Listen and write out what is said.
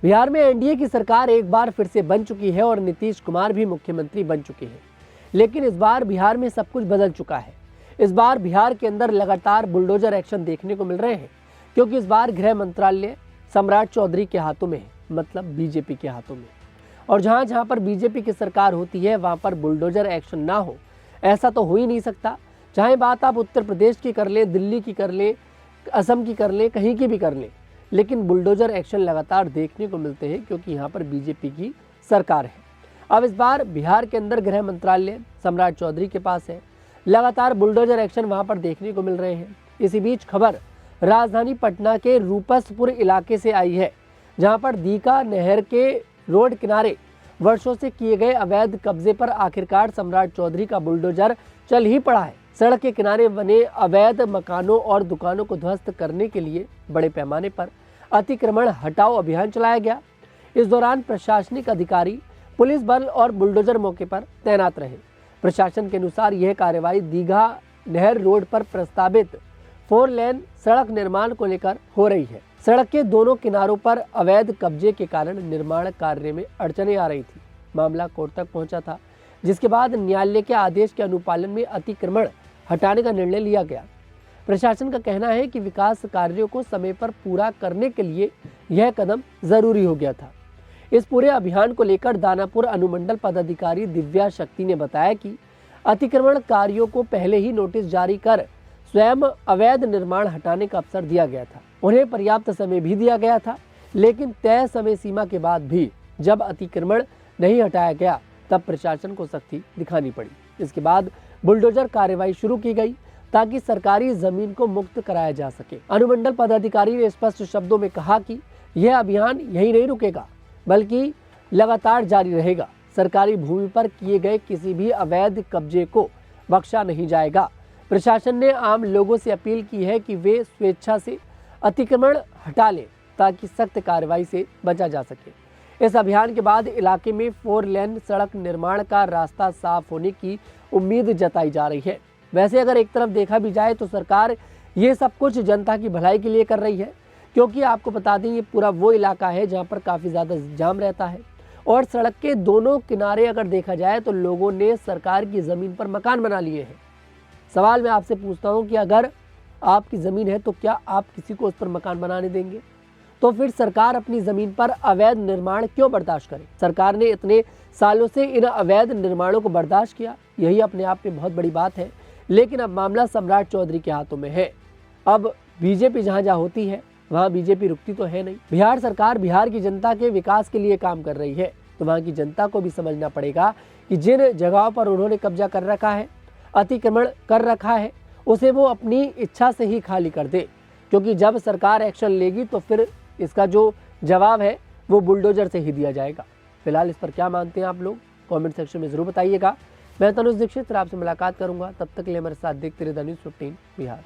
बिहार में एनडीए की सरकार एक बार फिर से बन चुकी है और नीतीश कुमार भी मुख्यमंत्री बन चुके हैं। लेकिन इस बार बिहार में सब कुछ बदल चुका है। इस बार बिहार के अंदर लगातार बुलडोजर एक्शन देखने को मिल रहे हैं, क्योंकि इस बार गृह मंत्रालय सम्राट चौधरी के हाथों में है, मतलब बीजेपी के हाथों में। और जहां जहां पर बीजेपी की सरकार होती है वहां पर बुलडोजर एक्शन ना हो, ऐसा तो हो ही नहीं सकता। चाहे बात आप उत्तर प्रदेश की कर ले, दिल्ली की कर ले, असम की कर ले, कहीं की भी कर ले, लेकिन बुलडोजर एक्शन लगातार देखने को मिलते हैं, क्योंकि यहाँ पर बीजेपी की सरकार है। अब इस बार बिहार के अंदर गृह मंत्रालय सम्राट चौधरी के पास है। लगातार बुलडोजर एक्शन वहां पर देखने को मिल रहे हैं। इसी बीच खबर राजधानी पटना के रूपसपुर इलाके से आई है, जहां पर दीघा नहर के रोड किनारे वर्षों से किए गए अवैध कब्जे पर आखिरकार सम्राट चौधरी का बुलडोजर चल ही पड़ा है। सड़क के किनारे बने अवैध मकानों और दुकानों को ध्वस्त करने के लिए बड़े पैमाने पर अतिक्रमण हटाओ अभियान चलाया गया। इस दौरान प्रशासनिक अधिकारी, पुलिस बल और बुलडोजर मौके पर तैनात रहे। प्रशासन के अनुसार यह कार्रवाई दीघा नहर रोड पर प्रस्तावित 4 लेन सड़क निर्माण को लेकर हो रही है। सड़क के दोनों किनारों पर अवैध कब्जे के कारण निर्माण कार्य में अड़चनें आ रही थी। मामला कोर्ट तक पहुंचा था, जिसके बाद न्यायालय के आदेश के अनुपालन में अतिक्रमण हटाने का निर्णय लिया गया। प्रशासन का कहना है कि विकास कार्यों को समय पर पूरा करने के लिए यह कदम जरूरी हो गया था। इस पूरे अभियान को लेकर दानापुर अनुमंडल पदाधिकारी दिव्या शक्ति ने बताया कि अतिक्रमण कार्यों को पहले ही नोटिस जारी कर स्वयं अवैध निर्माण हटाने का अवसर दिया गया था। उन्हें पर्याप्त समय भी दिया गया था, लेकिन तय समय सीमा के बाद भी जब अतिक्रमण नहीं हटाया गया तब प्रशासन को सख्ती दिखानी पड़ी। इसके बाद बुलडोजर कार्रवाई शुरू की गई ताकि सरकारी जमीन को मुक्त कराया जा सके। अनुमंडल पदाधिकारी ने स्पष्ट शब्दों में कहा कि यह अभियान यही नहीं रुकेगा, बल्कि लगातार जारी रहेगा। सरकारी भूमि पर किए गए किसी भी अवैध कब्जे को बख्शा नहीं जाएगा। प्रशासन ने आम लोगों से अपील की है कि वे स्वेच्छा से अतिक्रमण हटा लें, ताकि सख्त कार्रवाई से बचा जा सके। इस अभियान के बाद इलाके में 4 लेन सड़क निर्माण का रास्ता साफ होने की उम्मीद जताई जा रही है। वैसे अगर एक तरफ देखा भी जाए तो सरकार ये सब कुछ जनता की भलाई के लिए कर रही है, क्योंकि आपको बता दें ये पूरा वो इलाका है जहां पर काफ़ी ज़्यादा जाम रहता है और सड़क के दोनों किनारे अगर देखा जाए तो लोगों ने सरकार की ज़मीन पर मकान बना लिए हैं। सवाल मैं आपसे पूछता हूँ कि अगर आपकी ज़मीन है तो क्या आप किसी को उस पर मकान बनाने देंगे? तो फिर सरकार अपनी ज़मीन पर अवैध निर्माण क्यों बर्दाश्त करे? सरकार ने इतने सालों से इन अवैध निर्माणों को बर्दाश्त किया, यही अपने आप में बहुत बड़ी बात है। लेकिन अब मामला सम्राट चौधरी के हाथों में है। अब बीजेपी जहां जहां होती है वहां बीजेपी रुकती तो है नहीं। बिहार सरकार बिहार की जनता के विकास के लिए काम कर रही है, तो वहां की जनता को भी समझना पड़ेगा कि जिन जगहों पर उन्होंने कब्जा कर रखा है, अतिक्रमण कर रखा है, उसे वो अपनी इच्छा से ही खाली कर दे, क्योंकि जब सरकार एक्शन लेगी तो फिर इसका जो जवाब है वो बुलडोजर से ही दिया जाएगा। फिलहाल इस पर क्या मानते हैं आप लोग, कमेंट सेक्शन में जरूर बताइएगा। मैं तनुज दीक्षित आपसे मुलाकात करूंगा, तब तक के लिए मेरे साथ देखते रहिए द न्यूज़ 15 बिहार।